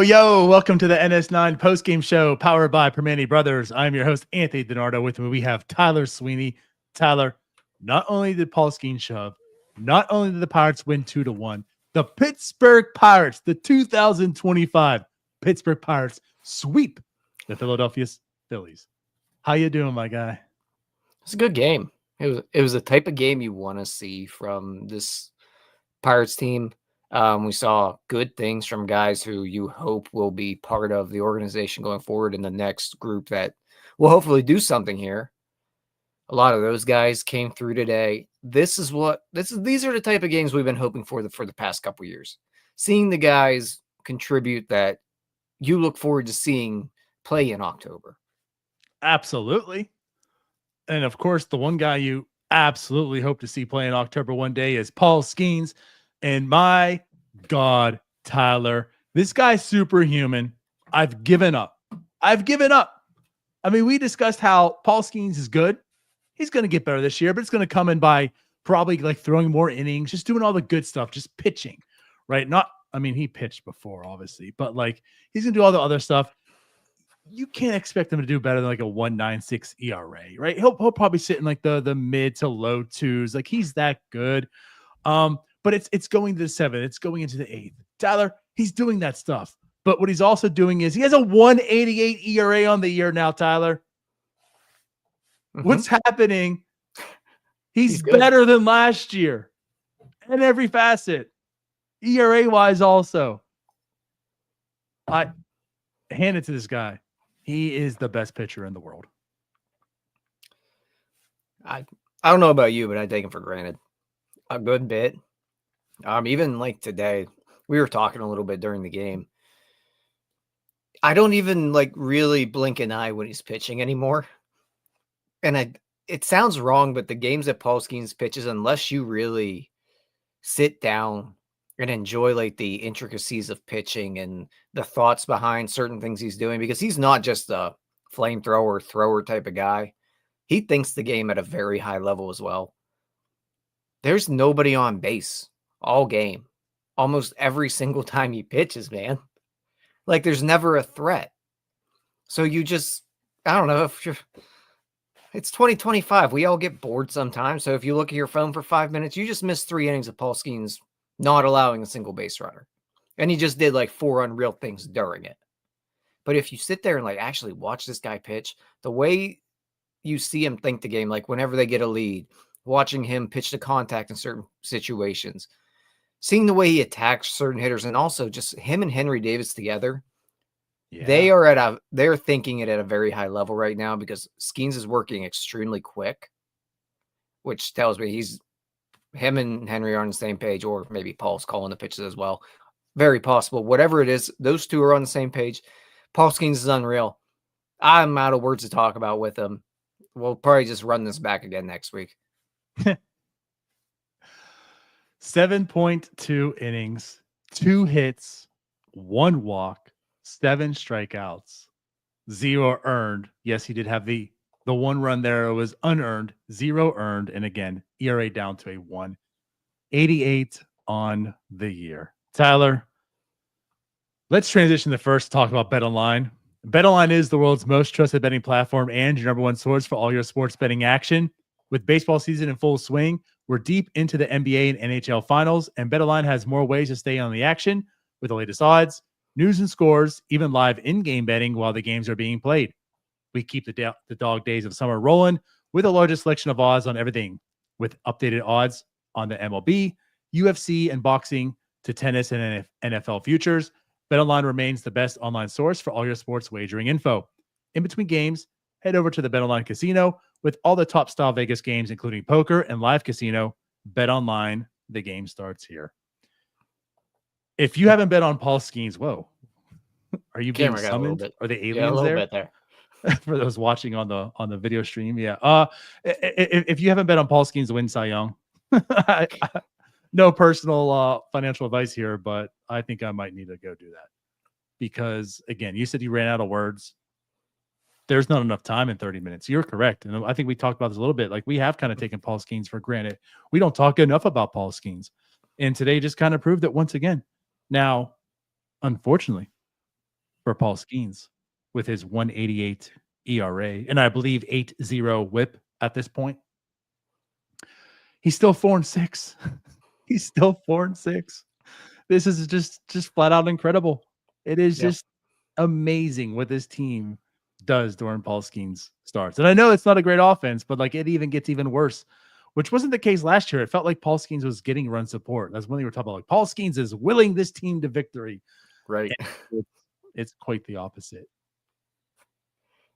Yo, welcome to the NS9 postgame show powered by Permani Brothers. I'm your host, Anthony DiNardo. With me, we have Tyler Sweeney. Tyler, not only did Paul Skenes shove, not only did the Pirates win 2-1, the Pittsburgh Pirates, the 2025 Pittsburgh Pirates sweep the Philadelphia Phillies. How you doing, my guy? It's a good game. It was the type of game you want to see from this Pirates team. We saw good things from guys who you hope will be part of the organization going forward in the next group that will hopefully do something here. A lot of those guys came through today. These are the type of games we've been hoping for the past couple of years. Seeing the guys contribute that you look forward to seeing play in October. Absolutely. And of course, the one guy you absolutely hope to see play in October one day is Paul Skenes. And my God, Tyler, this guy's superhuman. I've given up. I mean, we discussed how Paul Skenes is good. He's going to get better this year, but it's going to come in by probably like throwing more innings, just doing all the good stuff, just pitching, right? He pitched before, obviously, but like he's going to do all the other stuff. You can't expect him to do better than like a 1.96 ERA, right? He'll probably sit in like the mid to low twos. Like he's that good. But it's going to the 7th. It's going into the 8th. Tyler, he's doing that stuff. But what he's also doing is he has a 1.88 ERA on the year now, Tyler. Mm-hmm. What's happening? He's better than last year in every facet. ERA-wise also. I hand it to this guy. He is the best pitcher in the world. I don't know about you, but I take him for granted a good bit. Even like today, we were talking a little bit during the game. I don't even like really blink an eye when he's pitching anymore. And it sounds wrong, but the games that Paul Skenes pitches, unless you really sit down and enjoy like the intricacies of pitching and the thoughts behind certain things he's doing, because he's not just a flamethrower, thrower type of guy. He thinks the game at a very high level as well. There's nobody on base all game, almost every single time he pitches, man. Like there's never a threat. So you just, I don't know, it's 2025. We all get bored sometimes. So if you look at your phone for 5 minutes, you just missed 3 innings of Paul Skenes not allowing a single base runner. And he just did like 4 unreal things during it. But if you sit there and like actually watch this guy pitch, the way you see him think the game, like whenever they get a lead, watching him pitch to contact in certain situations, seeing the way he attacks certain hitters, and also just him and Henry Davis together, they're thinking it at a very high level right now because Skenes is working extremely quick, which tells me him and Henry are on the same page, or maybe Paul's calling the pitches as well. Very possible. Whatever it is, those two are on the same page. Paul Skenes is unreal. I'm out of words to talk about with him. We'll probably just run this back again next week. 7.2 innings, 2 hits, 1 walk, 7 strikeouts, 0 earned. Yes, he did have the one run there. It was unearned, 0 earned. And again, ERA down to a 1.88 on the year. Tyler, let's transition to first talk about BetOnline. BetOnline is the world's most trusted betting platform and your number one source for all your sports betting action. With baseball season in full swing, we're deep into the NBA and NHL finals, and BetOnline has more ways to stay on the action with the latest odds, news and scores, even live in-game betting while the games are being played. We keep the dog days of summer rolling with the largest selection of odds on everything, with updated odds on the MLB, UFC, and boxing to tennis and NFL futures. BetOnline remains the best online source for all your sports wagering info. In between games, head over to the BetOnline Casino with all the top style Vegas games, including poker and live casino. BetOnline, the game starts here. If you haven't bet on Paul Skenes, whoa, are you being Camera got a little summoned? bit. Are the Yeah, a aliens little there? bit there. For those watching on the video stream, yeah. If you haven't bet on Paul Skenes to win Cy Young, no personal financial advice here, but I think I might need to go do that because again, you said you ran out of words. There's not enough time in 30 minutes. You're correct, and I think we talked about this a little bit. Like we have kind of taken Paul Skenes for granted. We don't talk enough about Paul Skenes, and today just kind of proved it once again. Now, unfortunately, for Paul Skenes with his 1.88 ERA and I believe 8.0 WHIP at this point. He's still 4-6. He's still 4-6. This is just flat out incredible. It is just amazing what this team does during Paul Skenes starts. And I know it's not a great offense, but like it even gets even worse, which wasn't the case last year. It felt like Paul Skenes was getting run support. That's when they were talking about like Paul Skenes is willing this team to victory. Right. It's quite the opposite.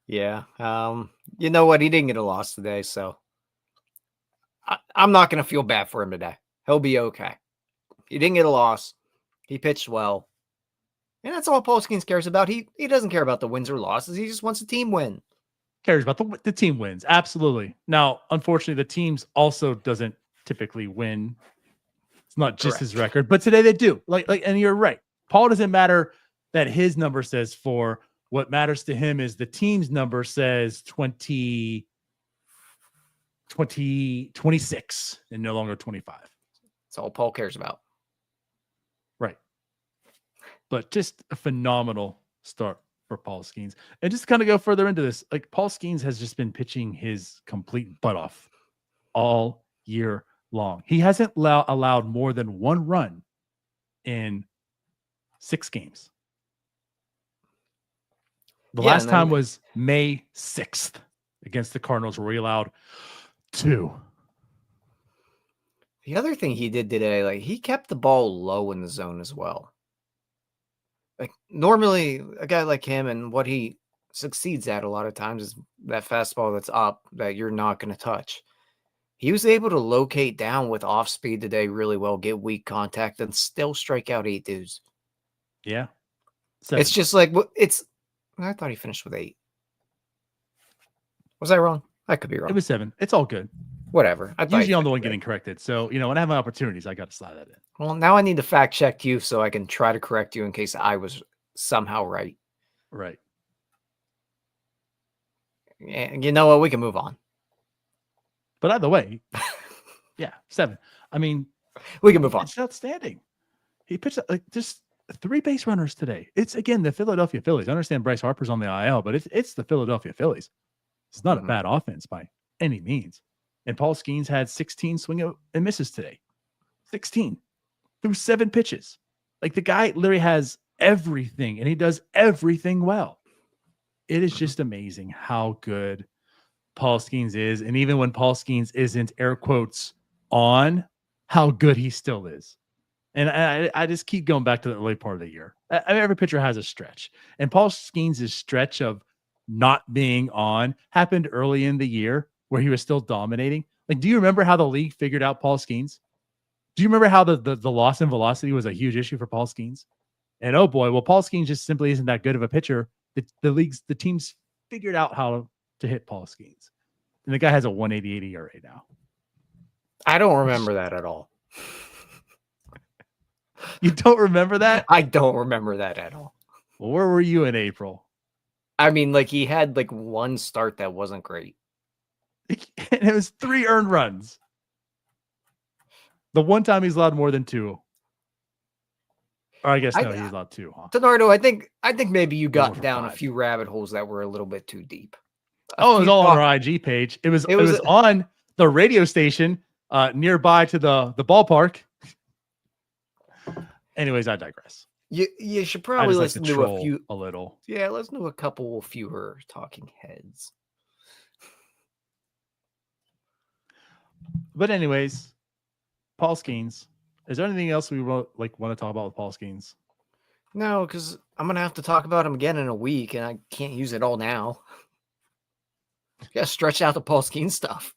Yeah. You know what? He didn't get a loss today, so I'm not going to feel bad for him today. He'll be okay. He didn't get a loss. He pitched well. And that's all Paul Skenes cares about. He doesn't care about the wins or losses. He just wants the team win. Cares about the team wins. Absolutely. Now, unfortunately, the teams also doesn't typically win. It's not just his record, but today they do. And you're right. Paul doesn't matter that his number says 4. What matters to him is the team's number says 26 and no longer 25. That's all Paul cares about. Right. But just a phenomenal start for Paul Skenes. And just kind of go further into this, like Paul Skenes has just been pitching his complete butt off all year long. He hasn't allowed more than 1 run in 6 games. The last time was May 6th against the Cardinals, where he allowed 2. The other thing he did today, like he kept the ball low in the zone as well. Like normally a guy like him and what he succeeds at a lot of times is that fastball that's up that you're not going to touch. He was able to locate down with off speed today really well, get weak contact, and still strike out 8 dudes. Yeah. 7. It's just like, I thought he finished with 8. Was I wrong? I could be wrong. It was 7. It's all good. Whatever. Usually I'm the one getting corrected. So, when I have my opportunities, I got to slide that in. Well, now I need to fact check you so I can try to correct you in case I was somehow right. Right. And you know what? We can move on. But either way, yeah, 7. I mean, we can move on. It's outstanding. He pitched like just 3 base runners today. It's again the Philadelphia Phillies. I understand Bryce Harper's on the IL, but it's the Philadelphia Phillies. It's not a bad offense by any means. And Paul Skenes had 16 swing and misses today. 16 through 7 pitches. Like the guy literally has everything, and he does everything well. It is just amazing how good Paul Skenes is. And even when Paul Skenes isn't, air quotes, on, how good he still is. And I just keep going back to the early part of the year. I mean, every pitcher has a stretch. And Paul Skenes' stretch of not being on happened early in the year where he was still dominating. Like, do you remember how the league figured out Paul Skenes? Do you remember how the loss in velocity was a huge issue for Paul Skenes? And oh boy, well, Paul Skenes just simply isn't that good of a pitcher. The teams figured out how to hit Paul Skenes. And the guy has a 1.88 ERA now. I don't remember that at all. You don't remember that? I don't remember that at all. Well, where were you in April? I mean, like he had like 1 start that wasn't great. And it was 3 earned runs. The one time he's allowed more than 2. Or I guess no, he's allowed 2, huh? DiNardo, I think maybe you got down 5. A few rabbit holes that were a little bit too deep. It was all on our IG page. It was on the radio station nearby to the ballpark. Anyways, I digress. You should probably listen to a few a little. Yeah, listen to a couple fewer talking heads. But anyways, Paul Skenes. Is there anything else we want to talk about with Paul Skenes? No, because I'm gonna have to talk about him again in a week, and I can't use it all now. Gotta stretch out the Paul Skenes stuff.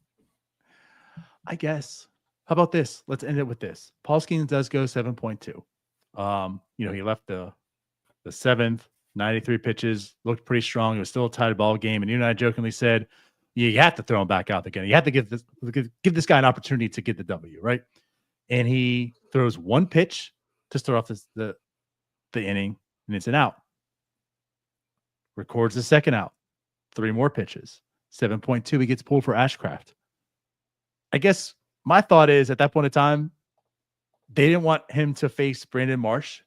I guess. How about this? Let's end it with this. Paul Skenes does go 7.2. He left the seventh, 93 pitches, looked pretty strong. It was still a tied ball game. And you and I jokingly said, you have to throw him back out again. You have to give this guy an opportunity to get the W, right? And he throws one pitch to start off the inning, and it's an out. Records the second out. 3 more pitches. 7.2. He gets pulled for Ashcraft. I guess my thought is at that point in time, they didn't want him to face Brandon Marsh.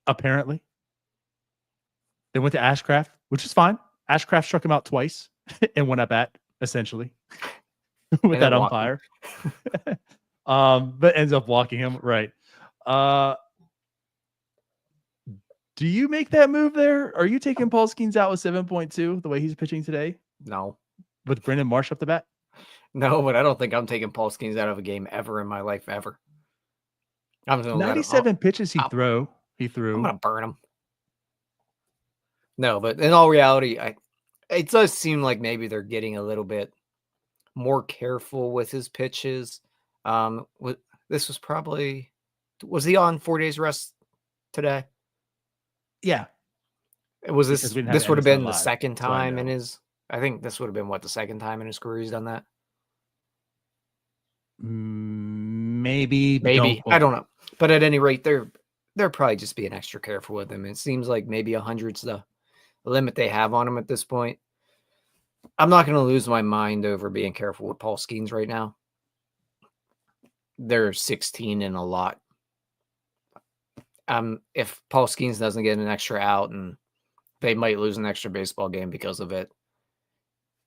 Apparently, they went to Ashcraft, which is fine. Ashcraft struck him out twice and went at bat, essentially, with that umpire. But ends up walking him. Right. Do you make that move there? Are you taking Paul Skenes out with 7.2 the way he's pitching today? No. With Brandon Marsh up the bat? No, but I don't think I'm taking Paul Skenes out of a game ever in my life, ever. I'm going to 97 pitches he threw. I'm going to burn him. No, but in all reality, it does seem like maybe they're getting a little bit more careful with his pitches. This was probably, was he on 4 days rest today? Yeah. Was this would have been the second time in his, I think this would have been the second time in his career he's done that? Maybe. I don't know. But at any rate, they're probably just being extra careful with him. It seems like maybe 100's the limit they have on him at this point. I'm not going to lose my mind over being careful with Paul Skenes right now. They're 16 and a lot. If Paul Skenes doesn't get an extra out, and they might lose an extra baseball game because of it,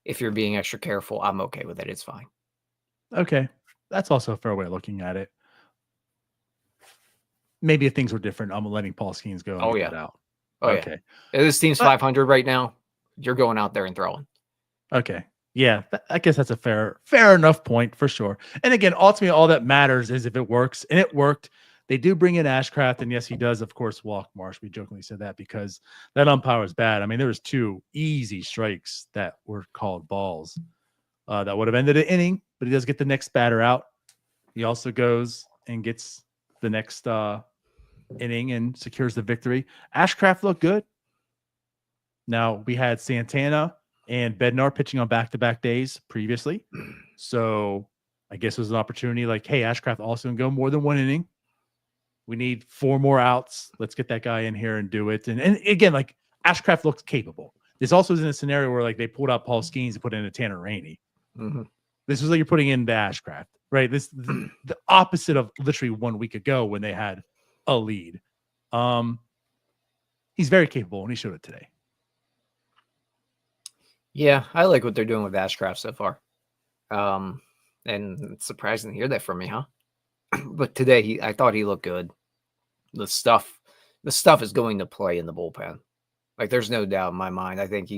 if you're being extra careful, I'm okay with it. It's fine. Okay. That's also a fair way of looking at it. Maybe if things were different, I'm letting Paul Skenes go and get out. Oh, okay. Yeah. This team's 500 right now. You're going out there and throwing. Okay. Yeah, I guess that's a fair enough point for sure. And again, ultimately, all that matters is if it works, and it worked. They do bring in Ashcraft, and yes, he does, of course, walk Marsh. We jokingly said that because that umpire was bad. I mean, there was 2 easy strikes that were called balls that would have ended an inning, but he does get the next batter out. He also goes and gets the next inning and secures the victory. Ashcraft looked good. Now, we had Santana and Bednar pitching on back-to-back days previously. So I guess it was an opportunity like, hey, Ashcraft also can go more than 1 inning. We need 4 more outs. Let's get that guy in here and do it. And again, like Ashcraft looks capable. This also is in a scenario where like they pulled out Paul Skenes and put in a Tanner Rainey. Mm-hmm. This was like you're putting in the Ashcraft, right? This the opposite of literally 1 week ago when they had a lead. He's very capable, and he showed it today. Yeah, I like what they're doing with Ashcraft so far. And it's surprising to hear that from me, huh? But today I thought he looked good. The stuff is going to play in the bullpen. Like there's no doubt in my mind. I think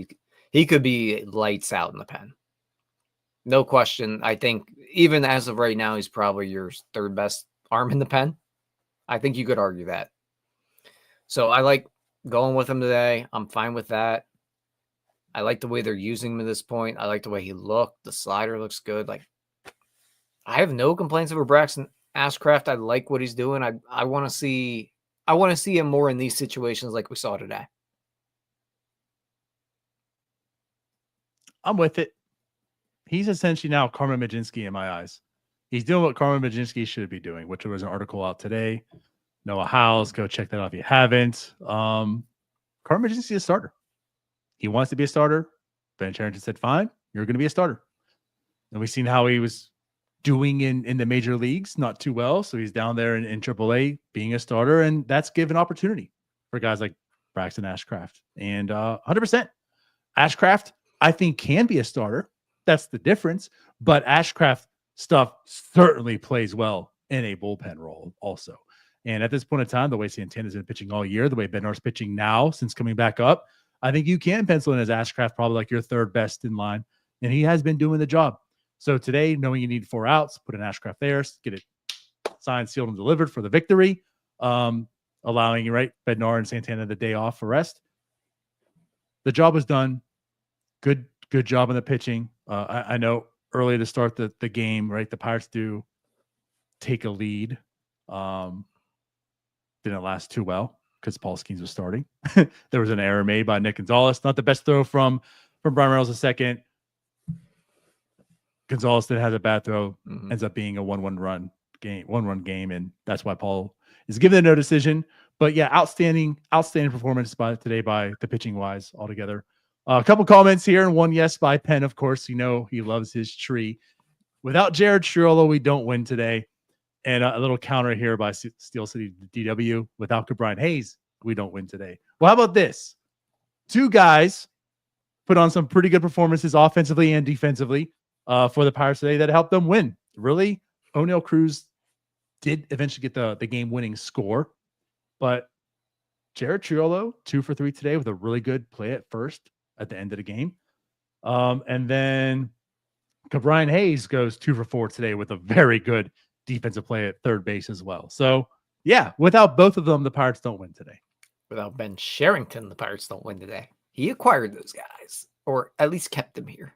he could be lights out in the pen. No question. I think even as of right now, he's probably your 3rd best arm in the pen. I think you could argue that. So I like going with him today. I'm fine with that. I like the way they're using him at this point. I like the way he looked. The slider looks good. Like I have no complaints over Braxton Ashcraft. I like what he's doing. I want to see him more in these situations like we saw today. I'm with it. He's essentially now Carmen Majinski in my eyes. He's doing what Carmen Majinski should be doing, which was an article out today. Noah Howells, go check that out if you haven't. Carmen Majinski is a starter. He wants to be a starter. Ben Cherington said, fine, you're going to be a starter. And we've seen how he was doing in the major leagues, not too well. So he's down there in AAA being a starter, and that's given opportunity for guys like Braxton Ashcraft. And 100% Ashcraft, I think, can be a starter. That's the difference. But Ashcraft stuff certainly plays well in a bullpen role also. And at this point in time, the way Santana's been pitching all year, the way Bednar's pitching now since coming back up, I think you can pencil in as Ashcraft probably like your 3rd best in line. And he has been doing the job. So today, knowing you need 4 outs, put an Ashcraft there, get it signed, sealed, and delivered for the victory, allowing you, right, Bednar and Santana the day off for rest. The job was done. Good job in the pitching. I know early to start the game, right, the Pirates do take a lead. didn't last too well because Paul Skenes was starting. There was an error made by Nick Gonzalez. Not the best throw from Brian Reynolds second. Gonzalez then has a bad throw, ends up being a 1-1 run game, and that's why Paul is given a no decision. But yeah, outstanding performance today by the pitching wise altogether. A couple comments here, and one yes by Penn, of course. You know he loves his tree. Without Jared Triolo, we don't win today. And a little counter here by Steel City DW. Without Brian Hayes, we don't win today. Well, how about this? Two guys put on some pretty good performances offensively and defensively for the Pirates today that helped them win. Really, ONeal Cruz did eventually get the game-winning score, but Jared Triolo, 2 for 3 today with a really good play at first at the end of the game. And then Brian Hayes goes 2 for 4 today with a very good defensive play at third base as well. So, yeah, without both of them, the Pirates don't win today. Without Ben Sherrington, the Pirates don't win today. He acquired those guys, or at least kept them here.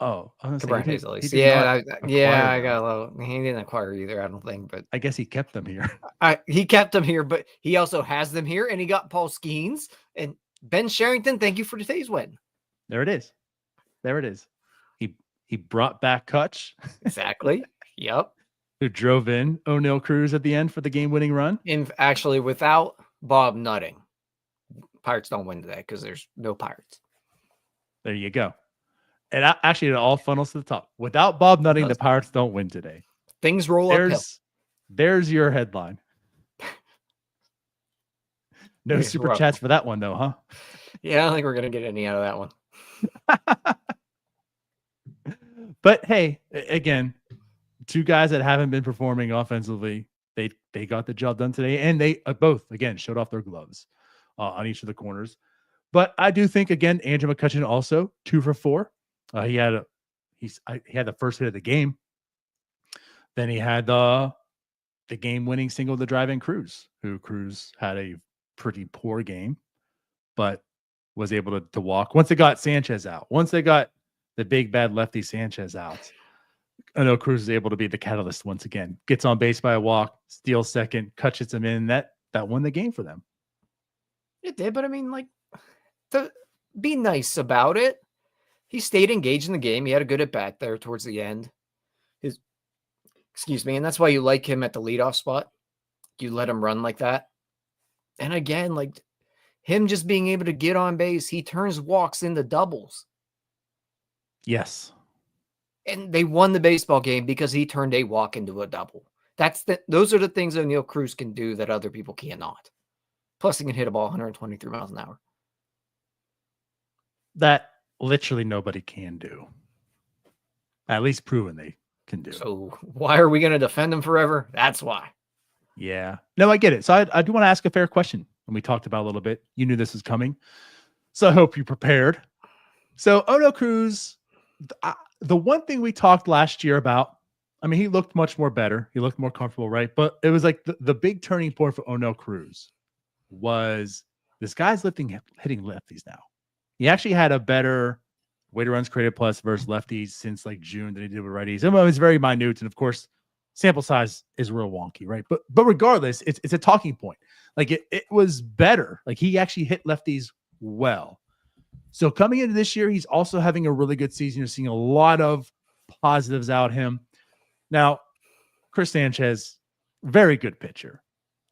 Oh, Brian Hayes, at least. I got a little. He didn't acquire either, I don't think, but I guess he kept them here. He kept them here, but he also has them here, and he got Paul Skenes and Ben Sherrington. Thank you for today's win. There it is. He brought back Kutch. Exactly. Yep. Who drove in Oneil Cruz at the end for the game-winning run. Actually, without Bob Nutting, Pirates don't win today because there's no Pirates. There you go. And actually, it all funnels to the top. Without Bob Nutting, the Pirates don't win today. Things roll uphill. There's your headline. No super chats for that one, though, huh? Yeah, I don't think we're going to get any out of that one. But hey, again, two guys that haven't been performing offensively, they got the job done today, and they both, again, showed off their gloves on each of the corners. But I do think, again, Andrew McCutcheon also 2 for 4. He had the first hit of the game. Then he had the game-winning single to drive in Cruz, who Cruz had a pretty poor game, but was able to walk. Once they got Sanchez out, once they got the big bad lefty Sanchez out, I know Cruz is able to be the catalyst once again. Gets on base by a walk, steals second, Kutches him in. That won the game for them. It did, but I mean, like, be nice about it. He stayed engaged in the game. He had a good at bat there towards the end. And that's why you like him at the leadoff spot. You let him run like that. And again, like him just being able to get on base, he turns walks into doubles. Yes. And they won the baseball game because he turned a walk into a double. Those are the things ONeal Cruz can do that other people cannot. Plus, he can hit a ball 123 miles an hour. That literally nobody can do. At least proven they can do. So why are we going to defend him forever? That's why. Yeah. No, I get it. So I do want to ask a fair question. And we talked about a little bit. You knew this was coming. So I hope you prepared. So ONeal Cruz, the one thing we talked last year about, I mean, he looked much more better. He looked more comfortable, right? But it was like the big turning point for ONeal Cruz was this guy's hitting lefties now. He actually had a better weighted runs created plus versus lefties since like June than he did with righties. And it was very minute. And of course, sample size is real wonky, right? But regardless, it's a talking point. Like it was better. Like he actually hit lefties well. So coming into this year, he's also having a really good season. You're seeing a lot of positives out him. Now, Chris Sanchez, very good pitcher.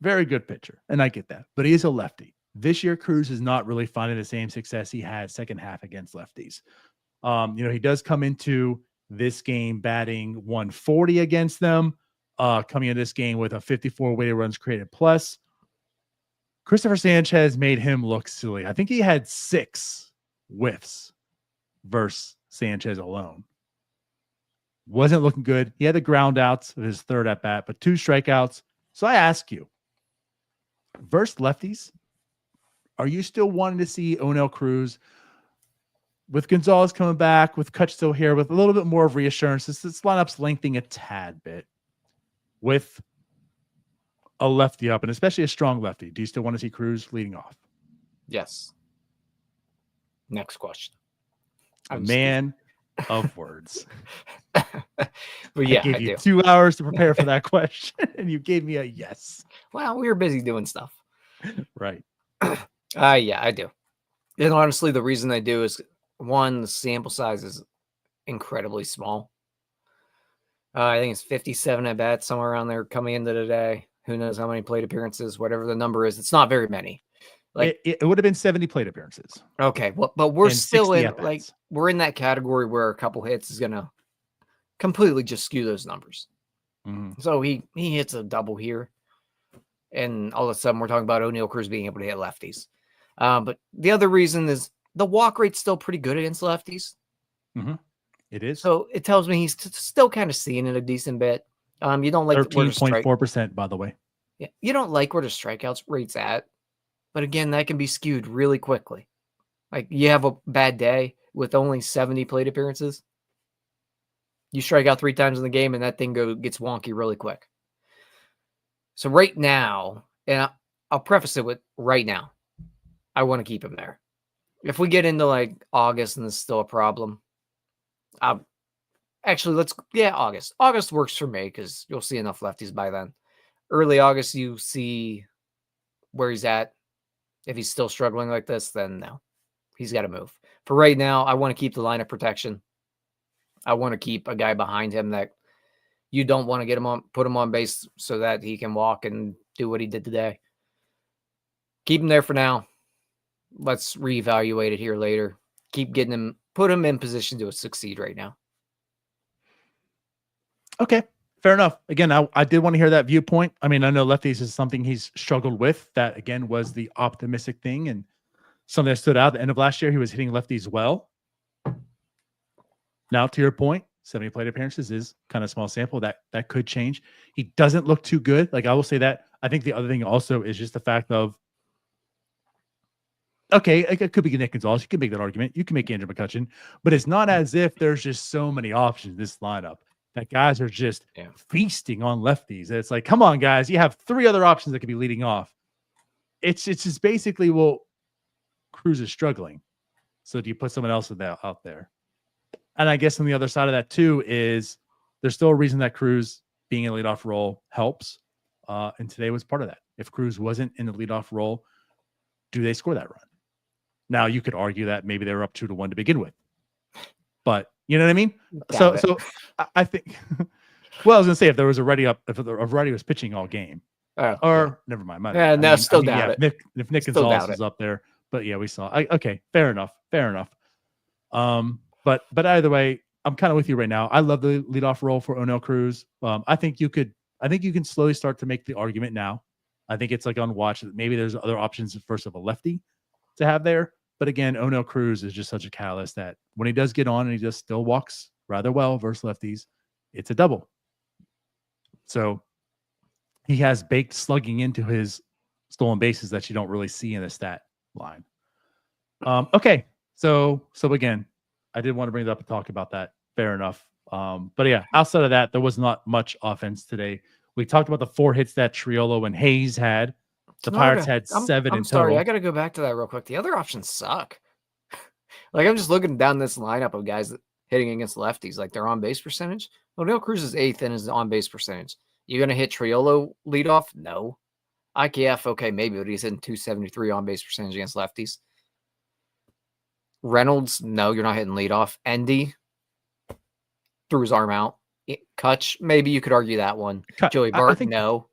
Very good pitcher. And I get that. But he is a lefty. This year, Cruz is not really finding the same success he had second half against lefties. He does come into this game batting 140 against them, coming into this game with a 54 weighted runs created plus. Christopher Sanchez made him look silly. I think he had 6 whiffs versus Sanchez alone. Wasn't looking good. He had the ground outs of his third at bat, but 2 strikeouts. So I ask you, versus lefties, are you still wanting to see ONeal Cruz with Gonzalez coming back, with Kutch still here, with a little bit more of reassurance? This lineup's lengthening a tad bit with a lefty up, and especially a strong lefty. Do you still want to see Cruz leading off? Yes. Next question. Man, of words. But yeah, I gave you 2 hours to prepare for that question, and you gave me a yes. Well, we were busy doing stuff. Right. Yeah, I do. And honestly, the reason I do is, one, the sample size is incredibly small. I think it's 57 at bats, somewhere around there coming into the day. Who knows how many plate appearances, whatever the number is. It's not very many. Like it would have been 70 plate appearances. Okay, well, but we're still in at-bats. we're in that category where a couple hits is gonna completely just skew those numbers. Mm-hmm. So he hits a double here, and all of a sudden we're talking about ONeal Cruz being able to hit lefties. But the other reason is the walk rate's still pretty good against lefties. Mm-hmm. It is. So it tells me he's still kind of seeing it a decent bit. You don't like 13.4%, by the way. Yeah, you don't like where the strikeouts rate's at, but again, that can be skewed really quickly. Like you have a bad day with only 70 plate appearances, you strike out 3 times in the game, and that thing gets wonky really quick. So right now, and I'll preface it with right now, I want to keep him there. If we get into like August and it's still a problem, August. August works for me because you'll see enough lefties by then. Early August, you see where he's at. If he's still struggling like this, then no, he's got to move. For right now, I want to keep the line of protection. I want to keep a guy behind him that you don't want to put him on base so that he can walk and do what he did today. Keep him there for now. Let's reevaluate it here later. Put him in position to succeed right now. Okay, fair enough. Again, I did want to hear that viewpoint. I mean, I know lefties is something he's struggled with. That, again, was the optimistic thing and something that stood out. At the end of last year, he was hitting lefties well. Now, to your point, 70 plate appearances is kind of small sample. That could change. He doesn't look too good. Like, I will say that. I think the other thing also is just the fact of, okay, it could be Nick Gonzalez. You can make that argument. You can make Andrew McCutchen. But it's not as if there's just so many options in this lineup that guys are just feasting on lefties. It's like, come on, guys. You have 3 other options that could be leading off. It's just basically, well, Cruz is struggling. So do you put someone else out there? And I guess on the other side of that, too, is there's still a reason that Cruz being in a leadoff role helps. And today was part of that. If Cruz wasn't in the leadoff role, do they score that run? Now, you could argue that maybe they were up 2-1 to begin with. But you know what I mean? So I think, well, I was going to say, if there was already was pitching all game. Never mind. Doubt it. If Nick Gonzalez is up there. But yeah, we saw. Okay, fair enough. But either way, I'm kind of with you right now. I love the leadoff role for Oneil Cruz. I think you can slowly start to make the argument now. I think it's like on watch that maybe there's other options first of a lefty to have there. But again, Oneil Cruz is just such a catalyst that when he does get on and he just still walks rather well versus lefties, it's a double. So he has baked slugging into his stolen bases that you don't really see in the stat line. Okay. So again, I did want to bring it up and talk about that. Fair enough. But yeah, outside of that, there was not much offense today. We talked about the 4 hits that Triolo and Hayes had. The Pirates had 7 in total. total. I got to go back to that real quick. The other options suck. Like, I'm just looking down this lineup of guys hitting against lefties, like their on-base percentage. Oneil Cruz is 8th in his on-base percentage. You're going to hit Triolo leadoff? No. IKF, okay, maybe, but he's hitting 273 on-base percentage against lefties. Reynolds, no, you're not hitting leadoff. Endy threw his arm out. Kutch, maybe you could argue that one. Joey Bart, no.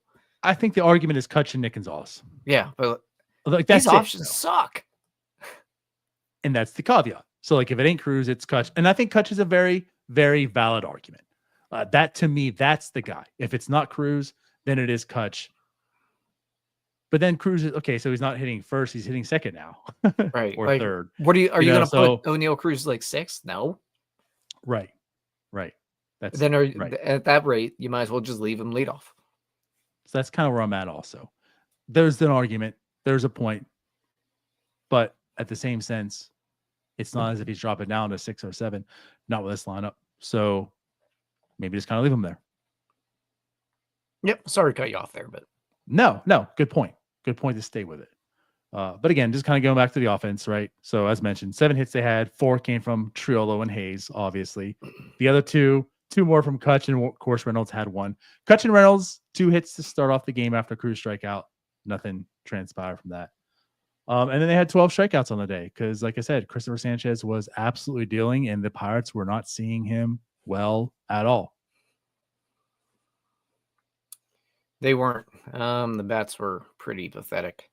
I think the argument is Kutch and Nick Gonzalez. Yeah, but like these options suck. And that's the caveat. So, like, if it ain't Cruz, it's Kutch. And I think Kutch is a very, very valid argument. That, to me, that's the guy. If it's not Cruz, then it is Kutch. But then Cruz is okay. So he's not hitting first; he's hitting second now, right? Or like, third. What are you going to put Oneil Cruz like 6th? No, right. That's then at that rate, you might as well just leave him leadoff. So that's kind of where I'm at. Also, there's an argument, there's a point, but at the same sense, it's not as if he's dropping down to 6 or 7, not with this lineup. So maybe just kind of leave him there. Yep. Sorry to cut you off there, but no, good point. Good point to stay with it. But again, just kind of going back to the offense, right? So as mentioned, 7 hits they had, 4 came from Triolo and Hayes, obviously. The other two more from Kutch, and of course Reynolds had 1. Kutch and Reynolds, 2 hits to start off the game after Cruz strikeout. Nothing transpired from that. And then they had 12 strikeouts on the day because, like I said, Christopher Sanchez was absolutely dealing, and the Pirates were not seeing him well at all. They weren't. The bats were pretty pathetic.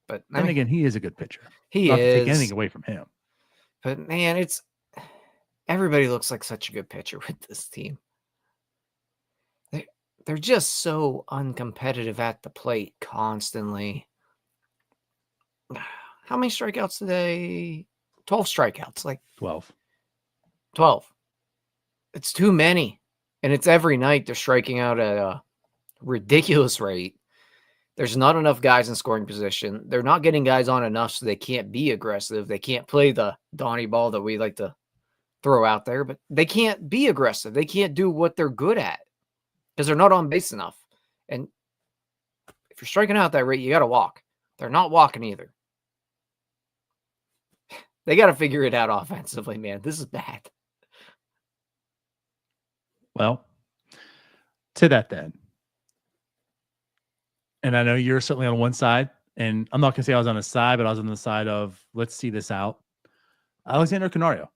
But then again, he is a good pitcher. He not is. to take anything away from him. But man, everybody looks like such a good pitcher with this team. They're just so uncompetitive at the plate constantly. How many strikeouts today? 12 strikeouts. Like 12. 12. It's too many. And it's every night they're striking out at a ridiculous rate. There's not enough guys in scoring position. They're not getting guys on enough so they can't be aggressive. They can't play the Donnie ball that we like to throw out there, but they can't be aggressive. They can't do what they're good at because they're not on base enough. And if you're striking out that rate, you got to walk. They're not walking either. They got to figure it out offensively, man. This is bad. Well, to that then. And I know you're certainly on one side, and I'm not going to say I was on a side, but I was on the side of let's see this out. Alexander Canario.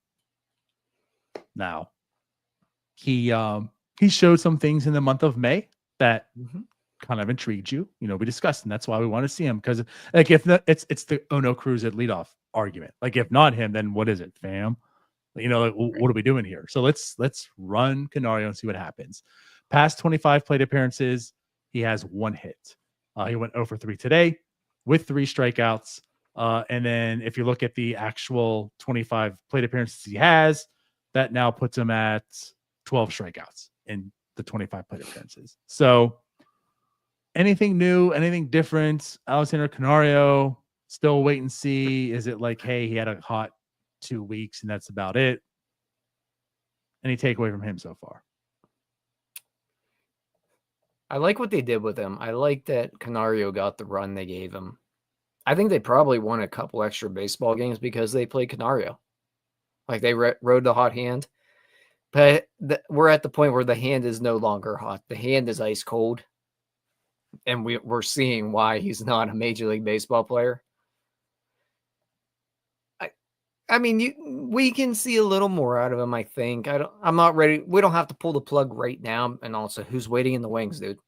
Now, he showed some things in the month of May that kind of intrigued you. You know, we discussed, and that's why we want to see him because, like, if not, it's the ONeal Cruz at leadoff argument. Like, if not him, then what is it, fam? You know, like, what are we doing here? So let's run Canario and see what happens. Past 25 plate appearances, he has 1 hit. He went 0 for 3 today with 3 strikeouts. And then if you look at the actual 25 plate appearances he has, that now puts him at 12 strikeouts in the 25 plate appearances. So anything new, anything different? Alexander Canario, still wait and see. Is it like, hey, he had a hot 2 weeks and that's about it? Any takeaway from him so far? I like what they did with him. I like that Canario got the run they gave him. I think they probably won a couple extra baseball games because they played Canario. Like they rode the hot hand. But we're at the point where the hand is no longer hot. The hand is ice cold. And we're seeing why he's not a Major League Baseball player. I mean, we can see a little more out of him, I think. I'm not ready. We don't have to pull the plug right now. And also, who's waiting in the wings, dude?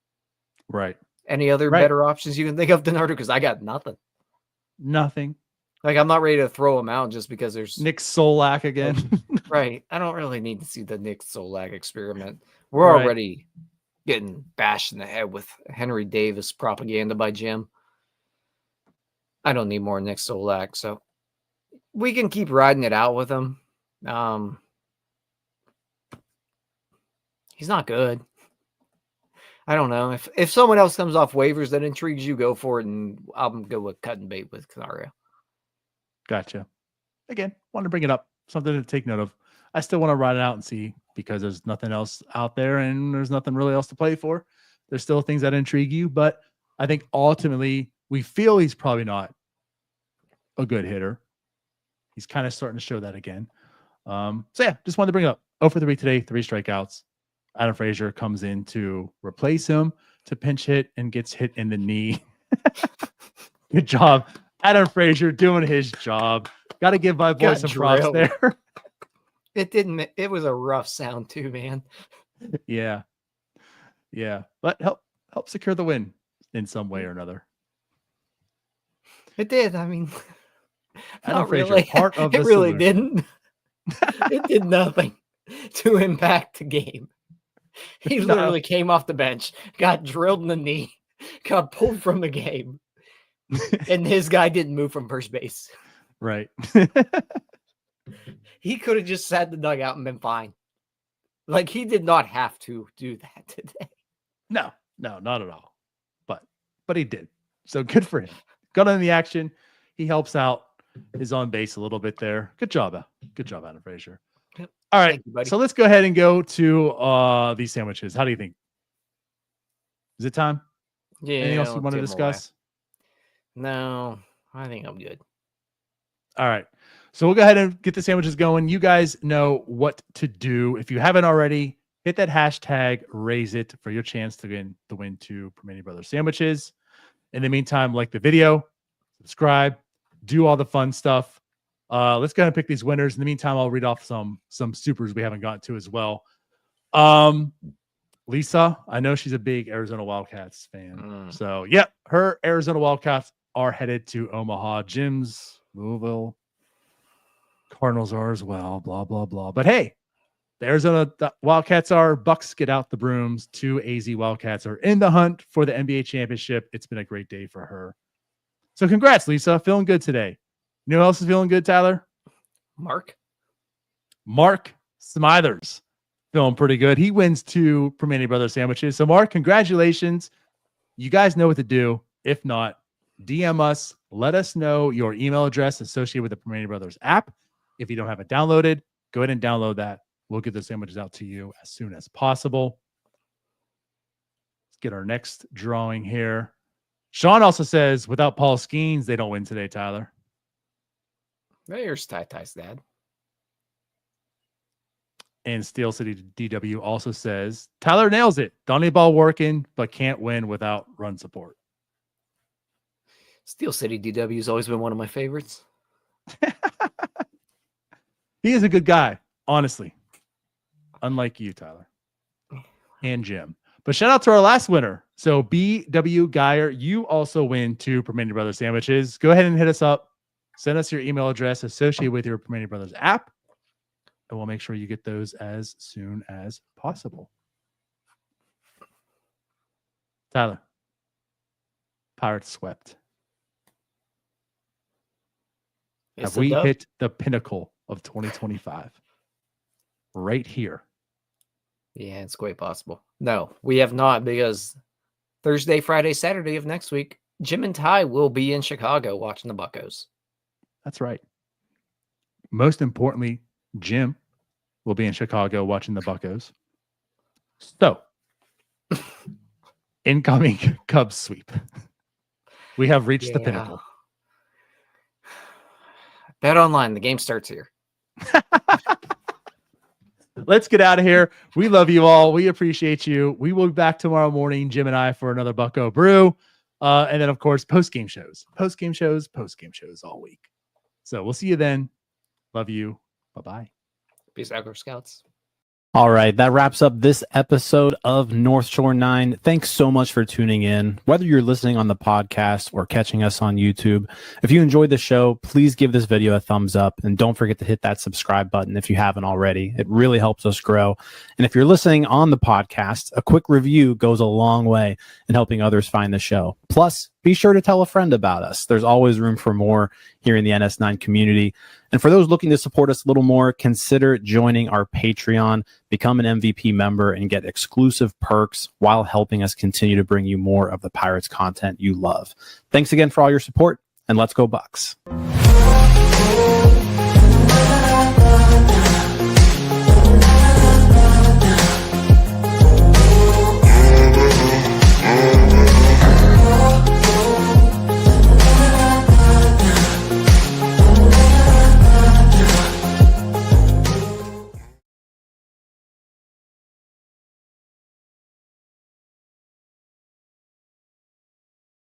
Right. Any other better options you can think of, DiNardo? Because I got nothing. Nothing. Like, I'm not ready to throw him out just because there's... Nick Solak again. Right. I don't really need to see the Nick Solak experiment. We're already getting bashed in the head with Henry Davis propaganda by Jim. I don't need more Nick Solak, so... We can keep riding it out with him. He's not good. I don't know. If someone else comes off waivers that intrigues you, go for it, and I'll go with cut and bait with Canario. Gotcha. Again, want to bring it up. Something to take note of. I still want to ride it out and see because there's nothing else out there and there's nothing really else to play for. There's still things that intrigue you, but I think ultimately we feel he's probably not a good hitter. He's kind of starting to show that again. So yeah, just wanted to bring it up. 0 for 3 today, 3 strikeouts. Adam Frazier comes in to replace him to pinch hit and gets hit in the knee. Good job. Adam Frazier doing his job. Got to give my boy some props there. It was a rough sound too, man. Yeah. Yeah. But help secure the win in some way or another. It did. I mean, Adam Frazier, really. part of the It really solution. didn't. It did nothing to impact the game. He literally came off the bench, got drilled in the knee, got pulled from the game, and his guy didn't move from first base. Right. He could have just sat in the dugout and been fine. Like, he did not have to do that today. No, not at all. But he did. So good for him. Got in the action. He helps out. Is on base a little bit there. Good job. Good job, Adam Frazier. Yep. All right. You, So let's go ahead and go to these sandwiches. How do you think? Is it time? Yeah. Anything else you want to discuss? No, I think I'm good. All right. So we'll go ahead and get the sandwiches going. You guys know what to do. If you haven't already, hit that hashtag, raise it for your chance to win 2 Primanti Brothers sandwiches. In the meantime, like the video, subscribe, do all the fun stuff. Let's go ahead and pick these winners. In the meantime, I'll read off some supers we haven't gotten to as well. Lisa, I know she's a big Arizona Wildcats fan. So, her Arizona Wildcats are headed to Omaha. Jim's Louisville Cardinals are as well, blah, blah, blah. But hey, the Arizona Wildcats are. Bucks get out the brooms. 2 AZ Wildcats are in the hunt for the NBA championship. It's been a great day for her. So congrats, Lisa. Feeling good today. You know who else is feeling good, Tyler? Mark Smithers. Feeling pretty good. He wins 2 Primanti Brothers sandwiches. So, Mark, congratulations. You guys know what to do. If not, DM us. Let us know your email address associated with the Primanti Brothers app. If you don't have it downloaded, go ahead and download that. We'll get the sandwiches out to you as soon as possible. Let's get our next drawing here. Sean also says, without Paul Skenes, they don't win today, Tyler. There's Ty's dad. And Steel City DW also says, Tyler nails it. Donnie ball working, but can't win without run support. Steel City DW has always been one of my favorites. He is a good guy, honestly. Unlike you, Tyler. And Jim. But shout out to our last winner. So BW Geyer, you also win 2 Primanti Brothers sandwiches. Go ahead and hit us up. Send us your email address associated with your Primanti Brothers app. And we'll make sure you get those as soon as possible. Tyler. Pirates swept. Have we hit the pinnacle of 2025? Right here. Yeah, it's quite possible. No, we have not, because Thursday, Friday, Saturday of next week, Jim and Ty will be in Chicago watching the Buccos. That's right. Most importantly, Jim will be in Chicago watching the Buccos. So, incoming Cubs sweep. We have reached the pinnacle. Bet online. The game starts here. Let's get out of here. We love you all. We appreciate you. We will be back tomorrow morning, Jim and I, for another Bucco Brew. And then, of course, post-game shows all week. So we'll see you then. Love you. Bye-bye. Peace out, Girl Scouts. All right, that wraps up this episode of North Shore 9. Thanks so much for tuning in. Whether you're listening on the podcast or catching us on YouTube, if you enjoyed the show, please give this video a thumbs up and don't forget to hit that subscribe button if you haven't already. It really helps us grow. And if you're listening on the podcast, a quick review goes a long way in helping others find the show. Plus, be sure to tell a friend about us. There's always room for more here in the NS9 community. And for those looking to support us a little more, consider joining our Patreon, become an MVP member, and get exclusive perks while helping us continue to bring you more of the Pirates content you love. Thanks again for all your support, and let's go Bucks.